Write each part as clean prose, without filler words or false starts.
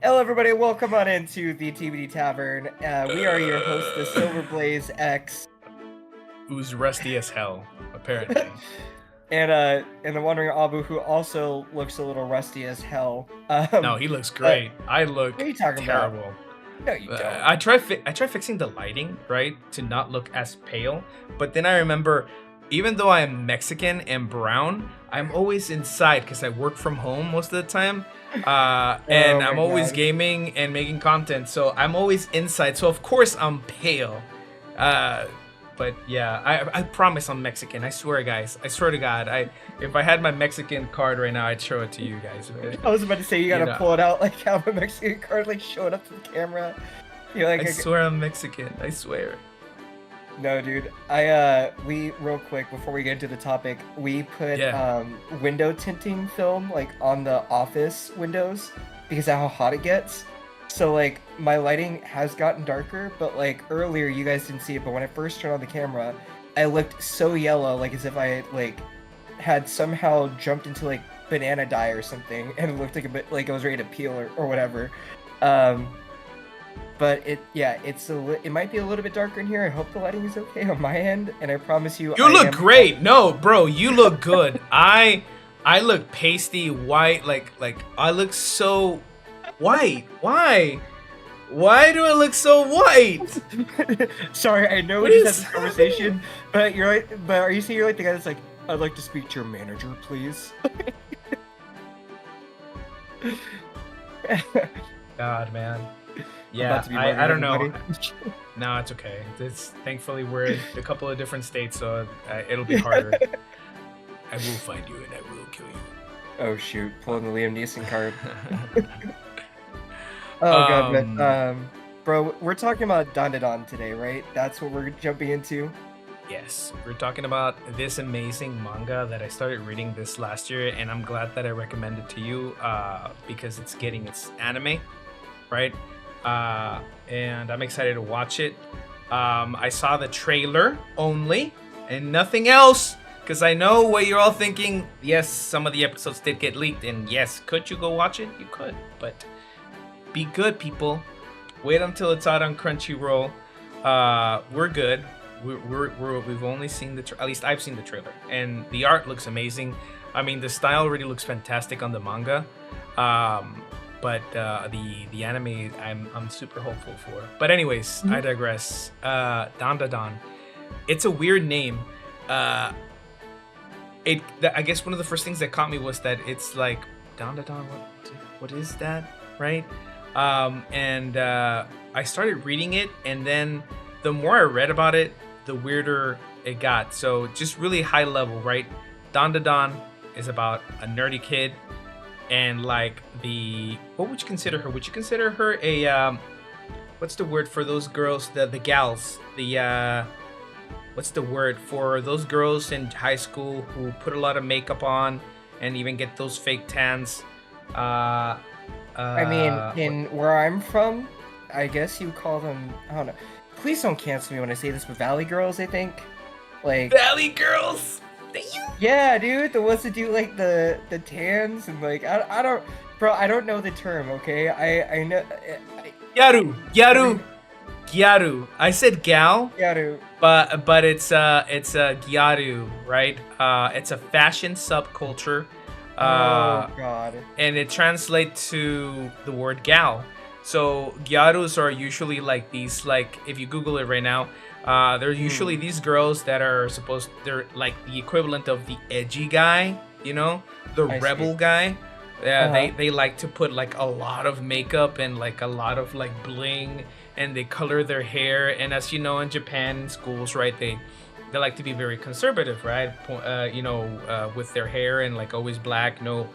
Hello, everybody. Welcome on into the TBD Tavern. We are your host, the Silverblaze X, Who's rusty as hell, apparently. and the Wandering Abu, who also looks a little rusty as hell. No, he looks great. I look what are you talking terrible. about? No, you don't. I try fixing the lighting, right, to not look as pale. But then I remember, even though I'm Mexican and brown, I'm always inside because I work from home most of the time. And I'm always gaming and making content, so I'm always inside. So of course I'm pale. But yeah, I promise I'm Mexican. I swear, guys. I swear to God. If I had my Mexican card right now, I'd show it to you guys. I was about to say you gotta pull it out like how a Mexican card, like show it up to the camera. You're like, I swear I'm Mexican. I swear. No, dude. We real quick before we get into the topic, we put window tinting film like on the office windows because of how hot it gets. So like my lighting has gotten darker, but like earlier you guys didn't see it, but when I first turned on the camera, I looked so yellow, like as if I had somehow jumped into like banana dye or something, and it looked like a bit like I was ready to peel or whatever. But it might be a little bit darker in here. I hope the lighting is okay on my end, and I promise you. You look great. No, bro, you look good. I look pasty white, like I look so white. Why? Why do I look so white? Sorry, I know we just had this conversation, but you're like, but are you saying you're like the guy that's like, I'd like to speak to your manager, please? God, man. Yeah, I don't know. No, it's okay. Thankfully we're in a couple of different states, so it'll be harder. I will find you and I will kill you. Oh shoot! Pulling the Liam Neeson card. Oh god, man. Bro, we're talking about Dandadan today, right? That's what we're jumping into. Yes, we're talking about this amazing manga that I started reading this last year, and I'm glad that I recommended to you because it's getting its anime, right? And I'm excited to watch it. I saw the trailer only and nothing else because I know what you're all thinking. Yes, some of the episodes did get leaked, and yes, could you go watch it? You could, but be good, people. Wait until it's out on Crunchyroll. We're good. We've only seen at least I've seen the trailer, and the art looks amazing. I mean, the style already looks fantastic on the manga. But the anime I'm super hopeful for. But anyways, I digress. Dandadan. It's a weird name. I guess one of the first things that caught me was that it's like Dandadan. What is that, right? And I started reading it, and then the more I read about it, the weirder it got. So just really high level, right? Dandadan is about a nerdy kid. And like what would you consider her? Would you consider her a what's the word for those girls? The gals. What's the word for those girls in high school who put a lot of makeup on and even get those fake tans? I mean, where I'm from, I guess you call them. I don't know. Please don't cancel me when I say this, but Valley Girls, I think. Like Valley Girls. Yeah, dude, the ones that do like the tans and like I don't, bro, I don't know the term. Okay, I know. Gyaru. I said gal. Gyaru. But it's gyaru, right? It's a fashion subculture. Oh god. And it translates to the word gal. So gyarus are usually like these, like if you Google it right now. They're usually these girls that are they're like the equivalent of the edgy guy, you know, the rebel guy. Yeah, they like to put like a lot of makeup and like a lot of like bling, and they color their hair. And as you know, in Japan in schools, right, they like to be very conservative, right? With their hair and like always black, no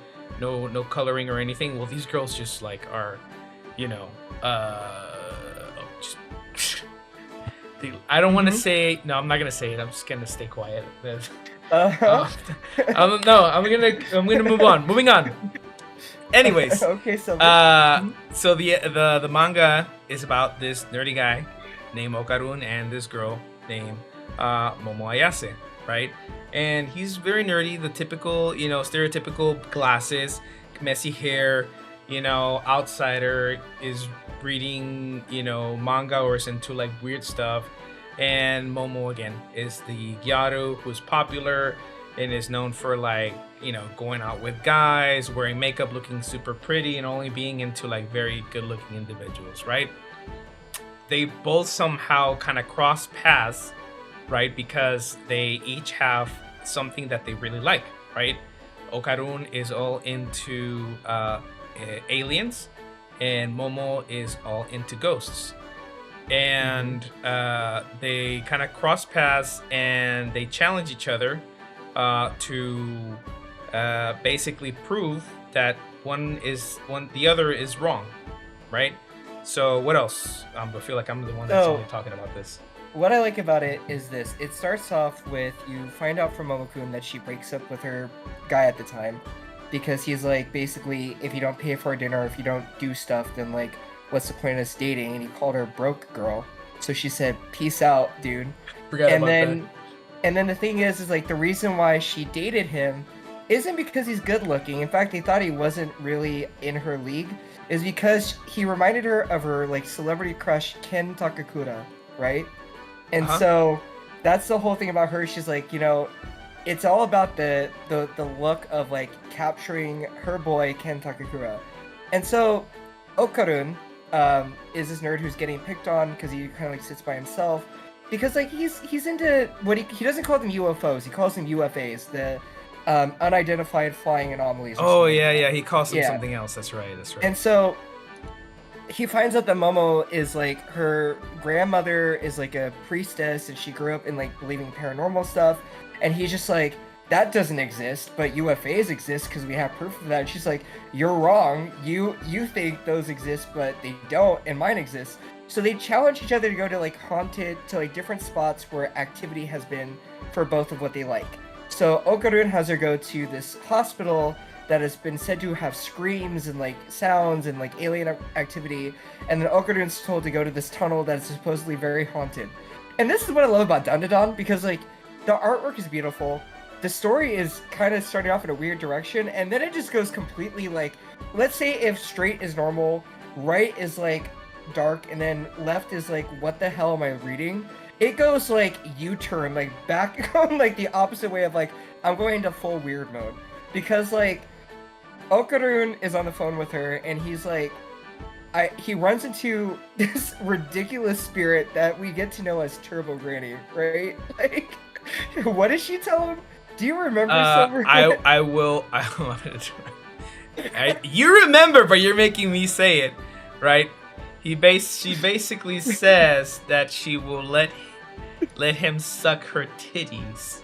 coloring or anything. Well, these girls just like are, I don't want to say. No, I'm not gonna say it. I'm just gonna stay quiet. No, I'm gonna move on. Moving on. Anyways, okay, so so the manga is about this nerdy guy named Okarun and this girl named Momo Ayase, right? And he's very nerdy, the typical, stereotypical glasses, messy hair, outsider is reading, manga or is into like weird stuff. And Momo again is the Gyaru who's popular and is known for like, going out with guys, wearing makeup, looking super pretty, and only being into like very good looking individuals, right? They both somehow kind of cross paths, right? Because they each have something that they really like, right? Okarun is all into aliens, and Momo is all into ghosts. And they kind of cross paths and they challenge each other to basically prove that the other is wrong, right? So what else? I feel like I'm the one that's only talking about this. What I like about it is this. It starts off with, you find out from Momokun that she breaks up with her guy at the time because he's like, basically, if you don't pay for dinner, if you don't do stuff, then like, what's the point of us dating? And he called her broke girl. So she said, peace out, dude. And then the thing is like, the reason why she dated him isn't because he's good looking. In fact, they thought he wasn't really in her league. Is because he reminded her of her like celebrity crush Ken Takakura, right? And so that's the whole thing about her. She's like, it's all about the look of like capturing her boy Ken Takakura. And so Okarun is this nerd who's getting picked on because he kind of like sits by himself because like he's into what he doesn't call them UFOs, he calls them UFAs, the unidentified flying anomalies. Oh yeah, he calls them something else. That's right. And so he finds out that Momo is like, her grandmother is like a priestess and she grew up in like believing paranormal stuff, and he's just like, that doesn't exist, but UFAs exist because we have proof of that. And she's like, you're wrong, you think those exist but they don't, and mine exists. So they challenge each other to go to like different spots where activity has been for both of what they like. So Okarun has her go to this hospital that has been said to have screams and like sounds and like alien activity, and then Okarun's told to go to this tunnel that is supposedly very haunted. And this is what I love about Dandadan, because like the artwork is beautiful, the story is kind of starting off in a weird direction, and then it just goes completely like, let's say if straight is normal, right is like dark, and then left is like, what the hell am I reading? It goes like U-turn, like back on like the opposite way of like, I'm going into full weird mode. Because like, Okarun is on the phone with her and he's like, he runs into this ridiculous spirit that we get to know as Turbo Granny, right? Like, what does she tell him? Do you remember somewhere? I will. You remember, but you're making me say it, right? She basically says that she will let him suck her titties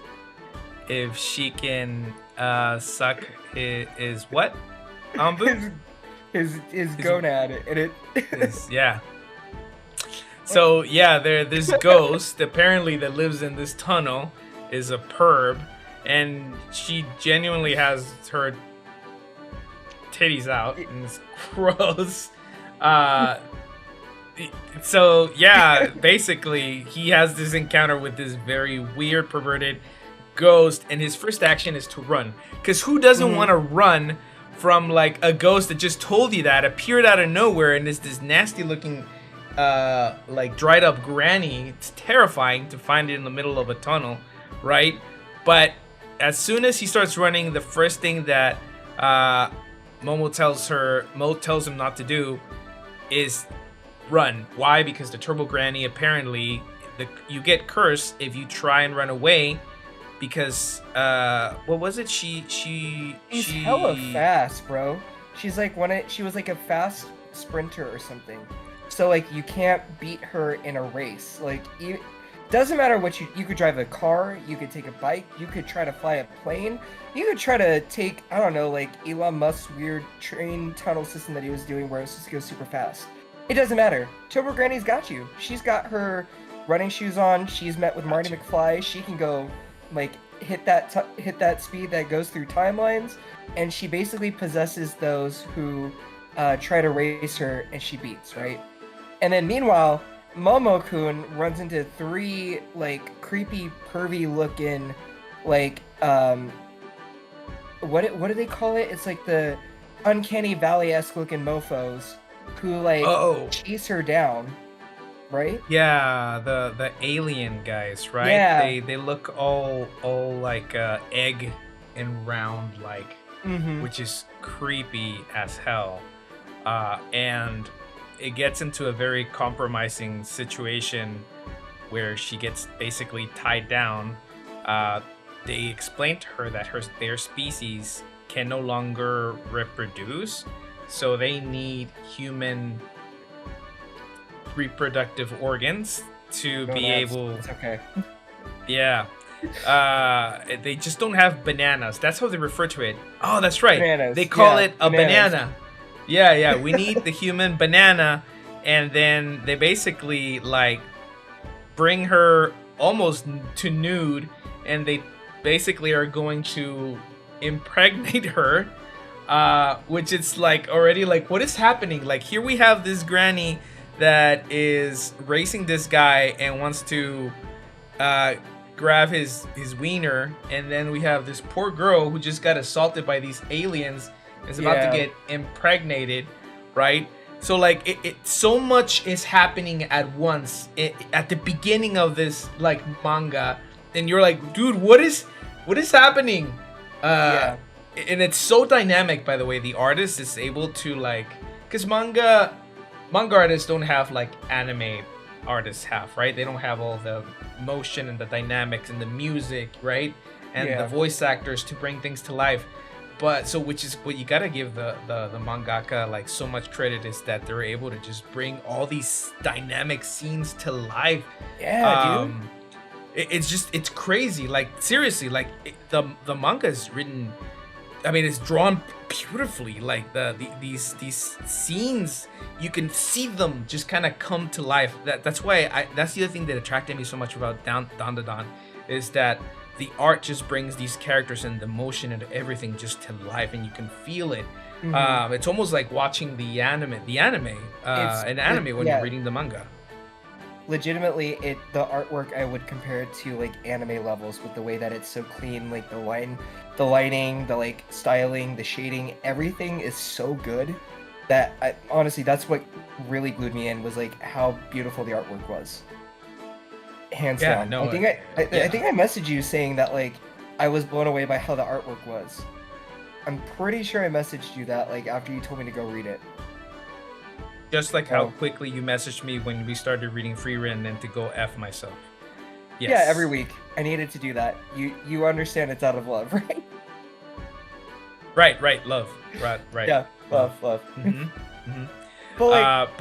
if she can suck his what? His gonad, and it yeah. So yeah, this ghost apparently that lives in this tunnel is a perv, and she genuinely has her titties out, and it's gross. So yeah, basically he has this encounter with this very weird, perverted ghost, and his first action is to run, because who doesn't want to run from like a ghost that just told you that, appeared out of nowhere, and is this nasty looking like dried up granny? It's terrifying to find it in the middle of a tunnel, right? But as soon as he starts running, the first thing that Mo tells him not to do is run. Why? Because the Turbo Granny, apparently you get cursed if you try and run away, because what was it? She's hella fast, bro. She's like she was like a fast sprinter or something. So like you can't beat her in a race. Like doesn't matter what you could drive a car, you could take a bike, you could try to fly a plane, you could try to take, I don't know, like Elon Musk's weird train tunnel system that he was doing where it's just go super fast. It doesn't matter. Turbo Granny's got you. She's got her running shoes on. She's met with Marty McFly. She can go like hit that speed that goes through timelines, and she basically possesses those who try to race her, and she beats, right? And then meanwhile, Momo-kun runs into 3 like creepy, pervy looking like what do they call it? It's like the uncanny valley-esque looking mofos who like Oh, chase her down, right? yeah, the alien guys, right? Yeah. They look all like egg and round like, Mm-hmm. which is creepy as hell. And it gets into a very compromising situation where she gets basically tied down. Uh, they explain to her that their species can no longer reproduce, so they need human reproductive organs to No, be able. it's okay. Yeah. They just don't have bananas. That's how they refer to it. Oh, that's right. Bananas. They call Yeah, it a bananas. banana. Yeah. We need the human banana, and then they basically like bring her almost to nude, and they basically are going to impregnate her. Which it's like already like, what is happening? Like, here we have this granny that is racing this guy and wants to grab his wiener, and then we have this poor girl who just got assaulted by these aliens, is about to get impregnated, right? So like it so much is happening at once at the beginning of this like manga, and you're like, dude, what is happening? And it's so dynamic. By the way, the artist is able to like, because manga artists don't have like anime artists have, right? They don't have all the motion and the dynamics and the music, right? And the voice actors to bring things to life. But so, which is what you gotta give the mangaka like so much credit, is that they're able to just bring all these dynamic scenes to life. Dude. It's crazy. Like seriously, like the manga is written. I mean, it's drawn beautifully. Like these scenes, you can see them just kind of come to life. That's why that's the other thing that attracted me so much about Dandadan, is that the art just brings these characters and the motion and everything just to life, and you can feel it. Mm-hmm. It's almost like watching the anime when you're reading the manga. Legitimately, the artwork, I would compare it to like anime levels, with the way that it's so clean, like the lighting, the like styling, the shading, everything is so good that honestly, that's what really glued me in, was like how beautiful the artwork was. Hands down. No, I think I messaged you saying that like I was blown away by how the artwork was. I'm pretty sure I messaged you that like after you told me to go read it. Just like how quickly you messaged me when we started reading Freerun and to go F myself. Yes. Yeah, every week. I needed to do that. You understand it's out of love, right? Right, love. Right. Yeah, love. Mm-hmm. Mm-hmm. But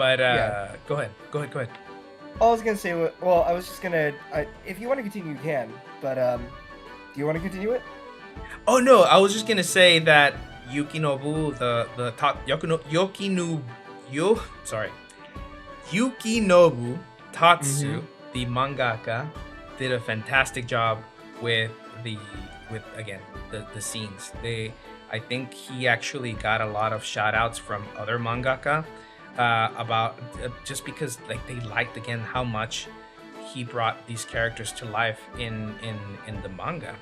go ahead. All I was gonna say, well, I was just gonna, if you want to continue, you can. But do you want to continue it? Oh no, I was just gonna say that Yukinobu, the top Yukinobu Tatsu, the mangaka, did a fantastic job with the scenes. I think he actually got a lot of shout outs from other mangaka about just because like they liked again how much he brought these characters to life in the manga,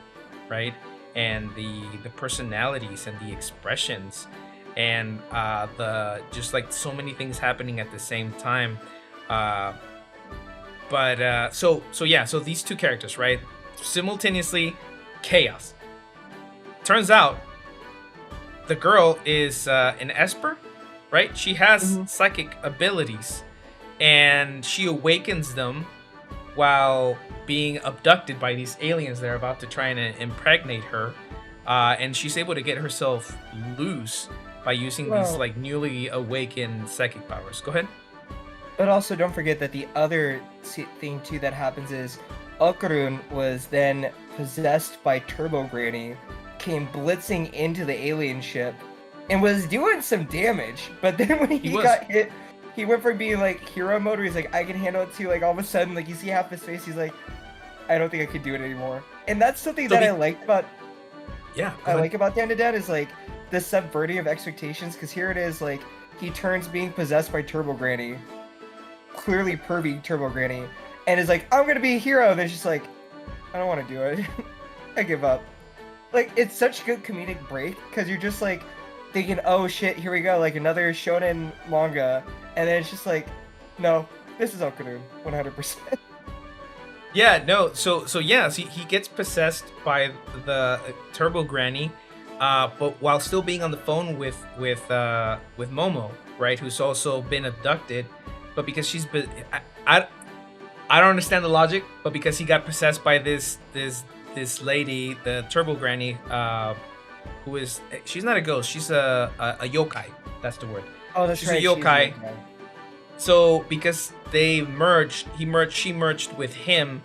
right? And the personalities and the expressions, and the just like so many things happening at the same time. So these two characters, right, simultaneously chaos. Turns out the girl is an Esper, right? She has psychic abilities, and she awakens them while being abducted by these aliens that are about to try and impregnate her, and she's able to get herself loose by using these like newly awakened psychic powers. Go ahead. But also don't forget that the other thing too that happens is Okarun was then possessed by Turbo Granny, came blitzing into the alien ship, and was doing some damage. But then when he got hit, he went from being like hero mode, where he's like, I can handle it too, like all of a sudden, like you see half his face, he's like, I don't think I could do it anymore. And that's something that I liked about about Dandadan, is like the subverting of expectations, because here it is, like he turns being possessed by Turbo Granny, clearly pervy Turbo Granny, and is like, I'm gonna be a hero, and then she's like, I don't want to do it. I give up. Like, it's such a good comedic break, because you're just like, thinking, oh shit, here we go, like another shonen manga, and then it's just like, no, this is Okaru, 100%. Yeah, no. So yeah, so he gets possessed by the Turbo Granny, but while still being on the phone with Momo, right, who's also been abducted, but because she's been, I don't understand the logic, but because he got possessed by this lady, the Turbo Granny, who is, she's not a ghost, she's a yokai. That's the word. Oh, that's She's right. a yokai. So because she merged with him,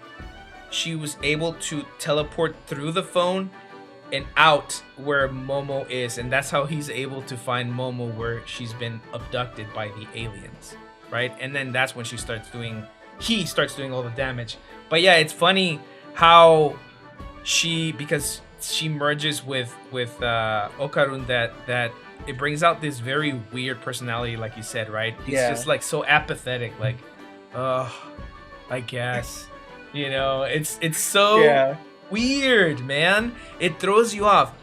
she was able to teleport through the phone and out where Momo is, and that's how he's able to find Momo where she's been abducted by the aliens, right? And then that's when he starts doing all the damage. But yeah, it's funny how because she merges with Okarun, that it brings out this very weird personality, like you said, right? He's just like so apathetic, like, I guess, it's so weird, man. It throws you off.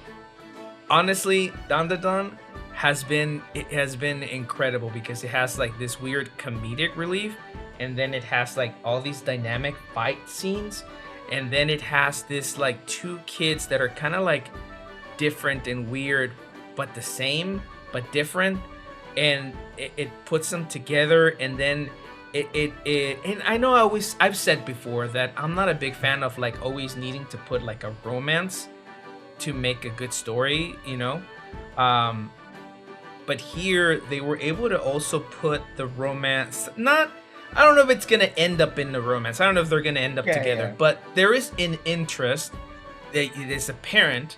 Honestly, Dandadan has been incredible because it has like this weird comedic relief, and then it has like all these dynamic fight scenes, and then it has this like two kids that are kind of like different and weird, but the same, but different, and it puts them together, and then it and I know I've said before that I'm not a big fan of like always needing to put like a romance to make a good story, but here they were able to also put the romance, I don't know if it's gonna end up in the romance, I don't know if they're gonna end up together, but there is an interest that is apparent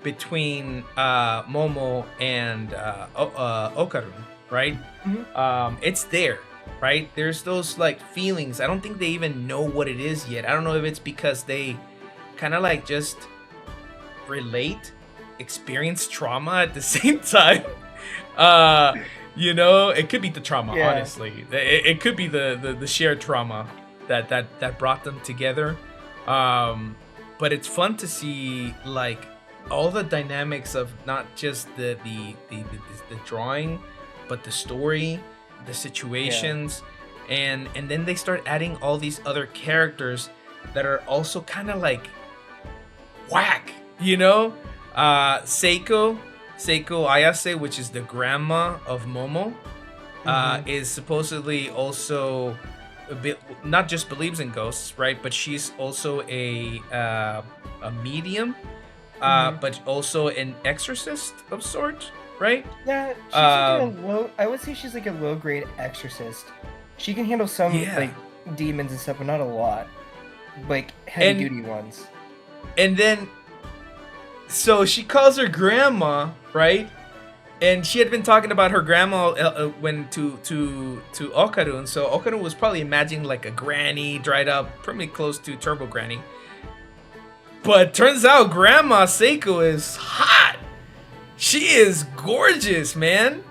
between Momo and Okarun, right? Mm-hmm. It's there, right? There's those like feelings. I don't think they even know what it is yet. I don't know if it's because they kind of like just experience trauma at the same time. It could be the trauma, honestly. It could be the shared trauma that brought them together. But it's fun to see like all the dynamics of not just the drawing, but the story, the situations, and then they start adding all these other characters that are also kind of like whack, Seiko Ayase, which is the grandma of Momo, is supposedly also not just believes in ghosts, right? But she's also a medium, but also an exorcist of sorts, right? Yeah, she's like I would say she's like a low grade exorcist. She can handle some like demons and stuff, but not a lot, like heavy duty ones. And then, so she calls her grandma, right? And she had been talking about her grandma when to Okarun. So Okarun was probably imagining like a granny, dried up, pretty close to Turbo Granny. But turns out Grandma Seiko is hot. She is gorgeous, man.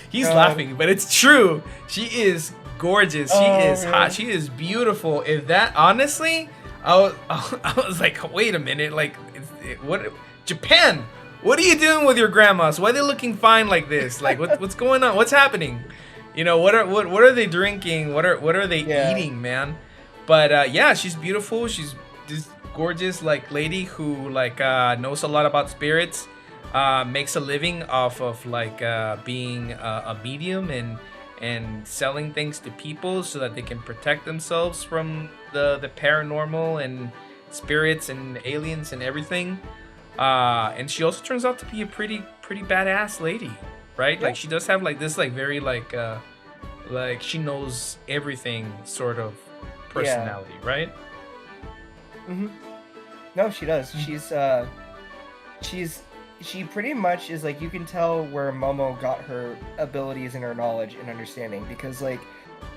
He's laughing, but it's true. She is gorgeous. She is hot. She is beautiful. If that, honestly, I was like, wait a minute, like, what? Japan, what are you doing with your grandmas? Why are they looking fine like this? Like, what's going on? What's happening? What are they drinking? What are they eating, man? But yeah, she's beautiful. She's this gorgeous like lady who like knows a lot about spirits, makes a living off of like being a medium and selling things to people so that they can protect themselves from the paranormal and spirits and aliens and everything. And she also turns out to be a pretty badass lady, right? Like she does have like this like very like she knows everything sort of personality, right? Mm-hmm. No, she does. She pretty much is like, you can tell where Momo got her abilities and her knowledge and understanding, because like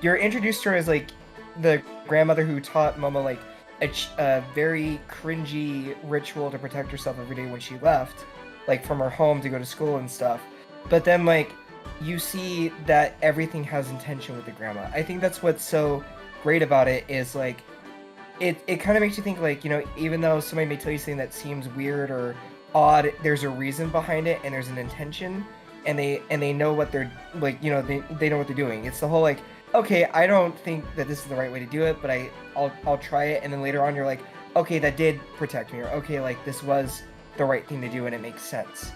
you're introduced to her as like the grandmother who taught Momo like a very cringy ritual to protect herself every day when she left, like from her home to go to school and stuff. But then like you see that everything has intention with the grandma. I think that's what's so great about it, is like it kind of makes you think like, even though somebody may tell you something that seems weird or odd. There's a reason behind it, and there's an intention, and they know what they're like. You know, they know what they're doing. It's the whole like, okay, I don't think that this is the right way to do it, but I'll try it, and then later on you're like, okay, that did protect me, or okay, like this was the right thing to do, and it makes sense.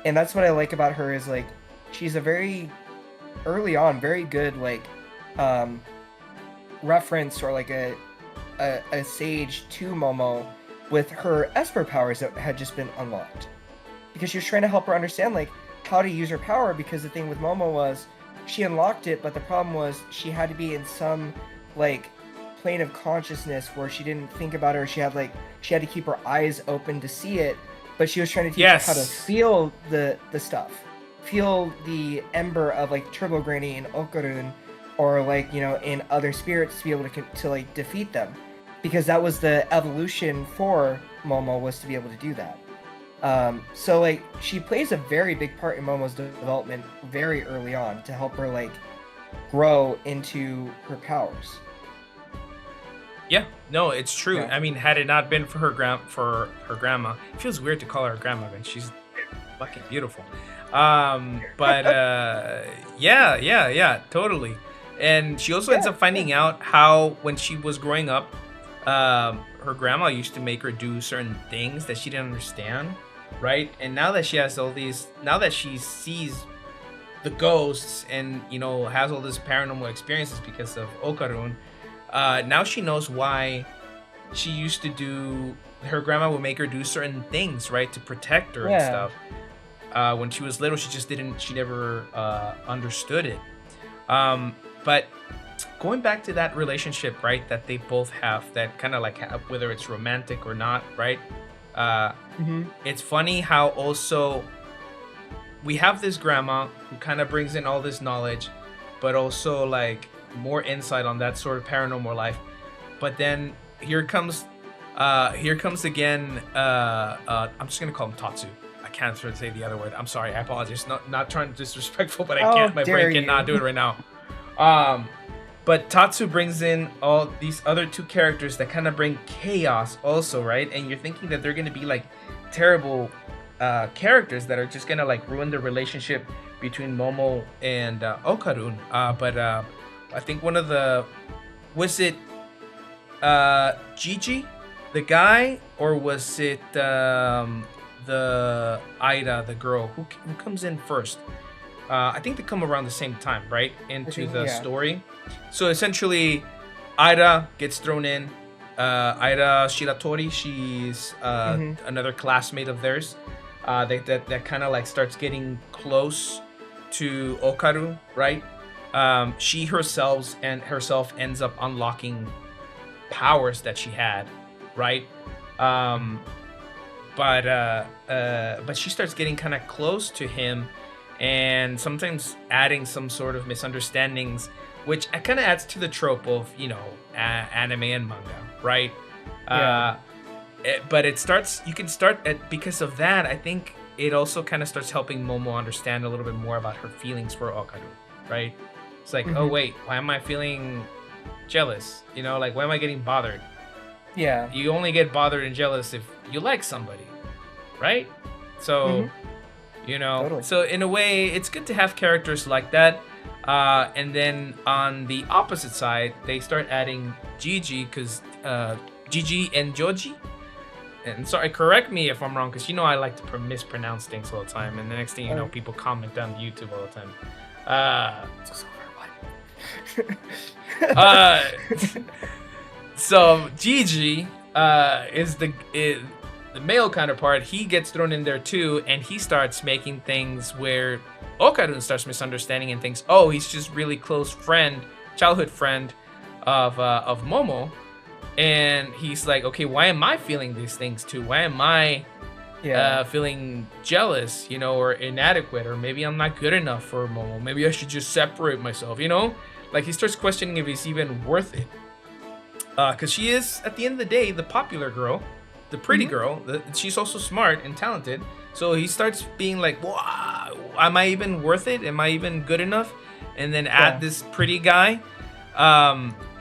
And that's what I like about her is like, she's a very early on very good like reference or like a sage to Momo with her Esper powers that had just been unlocked. Because she was trying to help her understand like how to use her power, because the thing with Momo was she unlocked it, but the problem was she had to be in some like plane of consciousness where she didn't think about her. She had to keep her eyes open to see it, but she was trying to teach her how to feel the stuff. Feel the ember of like Turbo Granny and Okarun, or like, you know, in other spirits, to be able to like defeat them, because that was the evolution for Momo, was to be able to do that. So like she plays a very big part in Momo's development very early on to help her like grow into her powers. Yeah, no, it's true. Yeah. I mean, had it not been for her grandma, it feels weird to call her grandma, but she's fucking beautiful. But yeah, totally. And she also ends up finding out how, when she was growing up, her grandma used to make her do certain things that she didn't understand, right? And now that she has now that she sees the ghosts and, you know, has all these paranormal experiences because of Okarun, now she knows why she used to do. Her grandma would make her do certain things, right, to protect her and stuff. When she was little, she never understood it. But going back to that relationship, right, that they both have, that kind of like, whether it's romantic or not, right? It's funny how also we have this grandma who kind of brings in all this knowledge, but also like more insight on that sort of paranormal life. But then here comes again, I'm just gonna call him Tatsu. I can't sort of say the other word. I'm sorry, I apologize. Not trying to be disrespectful, but I can't. My brain cannot do it right now. But Tatsu brings in all these other two characters that kind of bring chaos also, right? And you're thinking that they're gonna be like terrible characters that are just gonna like ruin the relationship between Momo and Okarun. But I think was it Gigi, the guy, or was it the Ida, the girl, who comes in first? I think they come around the same time, right, into the story. So essentially, Ida gets thrown in. Ida Shiratori, she's another classmate of theirs. That kind of like starts getting close to Okaru, right? She herself ends up unlocking powers that she had, right? But she starts getting kind of close to him, and sometimes adding some sort of misunderstandings, which kind of adds to the trope of, you know, anime and manga, right? But because of that, I think it also kind of starts helping Momo understand a little bit more about her feelings for Okaru, right? It's like, oh wait, why am I feeling jealous? You know, like, why am I getting bothered? Yeah. You only get bothered and jealous if you like somebody, right? So, you know, totally. So in a way, it's good to have characters like that. And then on the opposite side, they start adding Gigi, because Gigi and Joji. And sorry, correct me if I'm wrong, because you know I like to mispronounce things all the time. And the next thing you know, people comment on YouTube all the time. So Gigi is the male counterpart. He gets thrown in there too, and he starts making things where Okarun starts misunderstanding and thinks, oh, he's just really close friend, childhood friend of Momo. And he's like, okay, why am I feeling these things too? Why am I feeling jealous, you know, or inadequate, or maybe I'm not good enough for Momo? Maybe I should just separate myself, you know? Like, he starts questioning if he's even worth it. Because she is, at the end of the day, the popular girl, the pretty girl. She's also smart and talented. So he starts being like, wow, am I even worth it? Am I even good enough? And then add this pretty guy.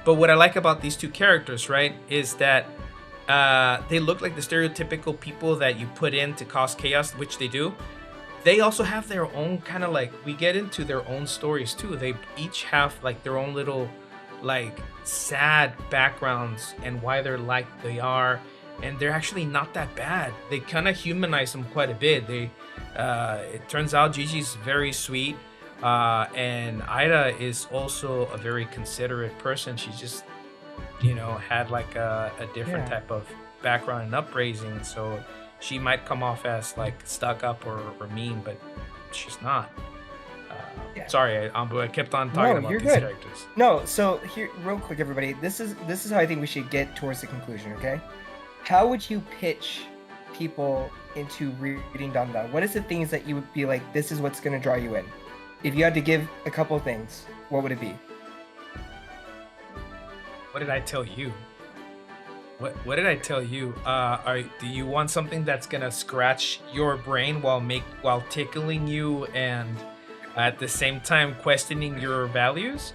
But what I like about these two characters, right, is that they look like the stereotypical people that you put in to cause chaos, which they do. They also have their own kind of like, we get into their own stories too. They each have like their own little like sad backgrounds and why they're like they are, and they're actually not that bad. They kind of humanize them quite a bit. They it turns out Gigi's very sweet, and Ida is also a very considerate person. She just, had like a different type of background and upraising, so she might come off as like stuck up or mean, but she's not. Sorry, I kept on talking about these characters. No, so here, real quick, everybody. This is how I think we should get towards the conclusion. Okay, how would you pitch people into reading Dandadan? What is the things that you would be like? This is what's going to draw you in. If you had to give a couple of things, what would it be? What did I tell you? What did I tell you? Do you want something that's gonna scratch your brain while tickling you and at the same time questioning your values?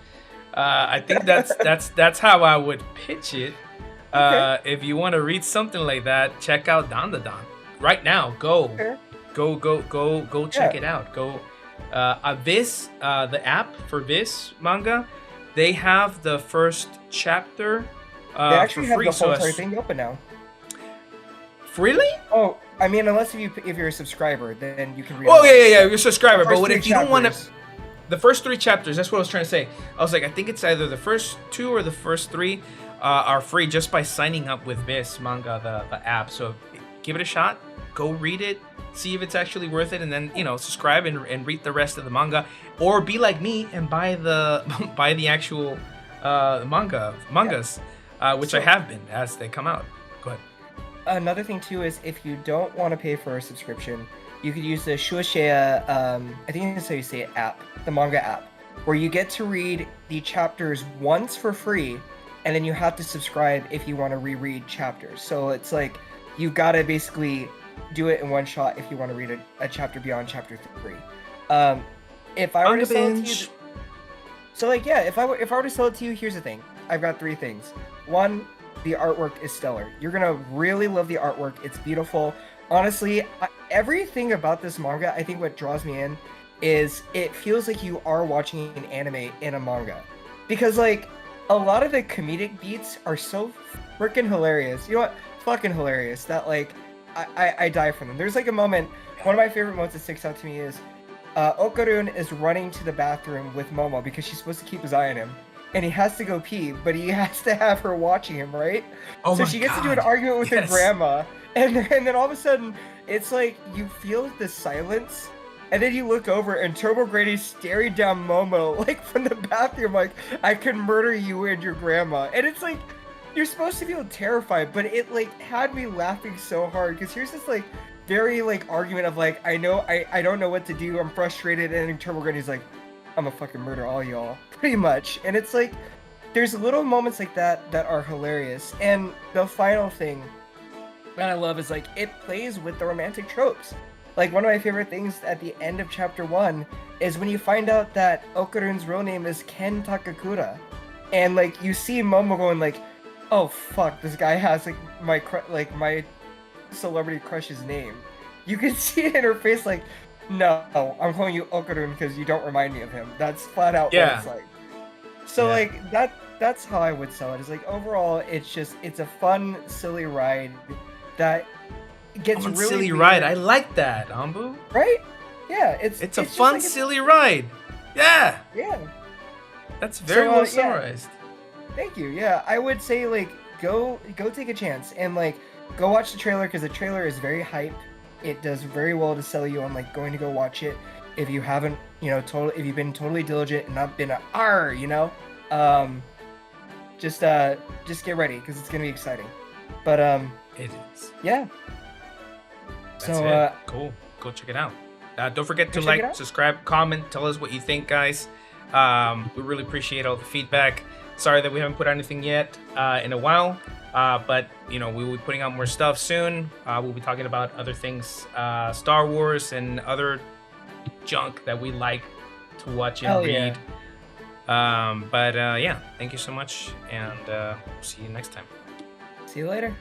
I think that's how I would pitch it. Okay. If you want to read something like that, check out Dandadan right now. Go check it out. Go. Viz, the app for Viz manga, they have the first chapter. They actually have the whole entire thing open now. Really? Oh, I mean, unless if you're a subscriber, then you can read. Oh yeah, you're a subscriber. But if you don't want to, the first 3 chapters. That's what I was trying to say. I was like, I think it's either the first 2 or the first 3 are free just by signing up with Viz Manga, the app. So give it a shot. Go read it. See if it's actually worth it, and then subscribe and read the rest of the manga, or be like me and buy the actual mangas. Which I have been as they come out. Go ahead. Another thing too is if you don't want to pay for a subscription, you could use the Shueisha, I think that's how you say it, app, the manga app, where you get to read the chapters once for free, and then you have to subscribe if you want to reread chapters. So it's like you gotta basically do it in one shot if you want to read a chapter beyond chapter 3. If I were to sell it to you, so like if I were to sell it to you, here's the thing. I've got 3 things. 1, the artwork is stellar. You're gonna really love the artwork. It's beautiful. Honestly, everything about this manga, I think what draws me in is it feels like you are watching an anime in a manga. Because like, a lot of the comedic beats are so freaking hilarious. You know what? Fucking hilarious. That like, I die for them. There's like a moment, one of my favorite moments that sticks out to me is Okarun is running to the bathroom with Momo because she's supposed to keep his eye on him. And he has to go pee, but he has to have her watching him, right? Oh so she gets to do an argument with her grandma, and then all of a sudden, it's like you feel the silence, and then you look over, and Turbo Grady's staring down Momo, like from the bathroom, like, I can murder you and your grandma. And it's like, you're supposed to feel terrified, but it like had me laughing so hard, because here's this like very like argument of like, I don't know what to do, I'm frustrated, and then Turbo Grady's like, I'm gonna fucking murder all y'all, pretty much. And it's like, there's little moments like that are hilarious. And the final thing that I love is like, it plays with the romantic tropes. Like, one of my favorite things at the end of chapter 1 is when you find out that Okarun's real name is Ken Takakura. And like, you see Momo going like, oh fuck, this guy has like my celebrity crush's name. You can see it in her face like, no, I'm calling you Okarun because you don't remind me of him. That's flat out what it's like. So like that's how I would sell it. It's like, overall, it's a fun, silly ride that gets really silly ride. I like that, Ambu. Right? Yeah, it's a fun, like silly ride. Yeah. Yeah. That's very well summarized. Yeah. Thank you. Yeah, I would say like go take a chance and like go watch the trailer because the trailer is very hype. It does very well to sell you on like going to go watch it. If you haven't, if you've been totally diligent and not been just get ready because it's gonna be exciting. But it is. Yeah. That's it. Cool. Go check it out. Don't forget to like, subscribe, comment, tell us what you think, guys. We really appreciate all the feedback. Sorry that we haven't put out anything yet in a while. But we will be putting out more stuff soon. We'll be talking about other things, Star Wars and other junk that we like to watch and read. Yeah. But thank you so much, and see you next time. See you later.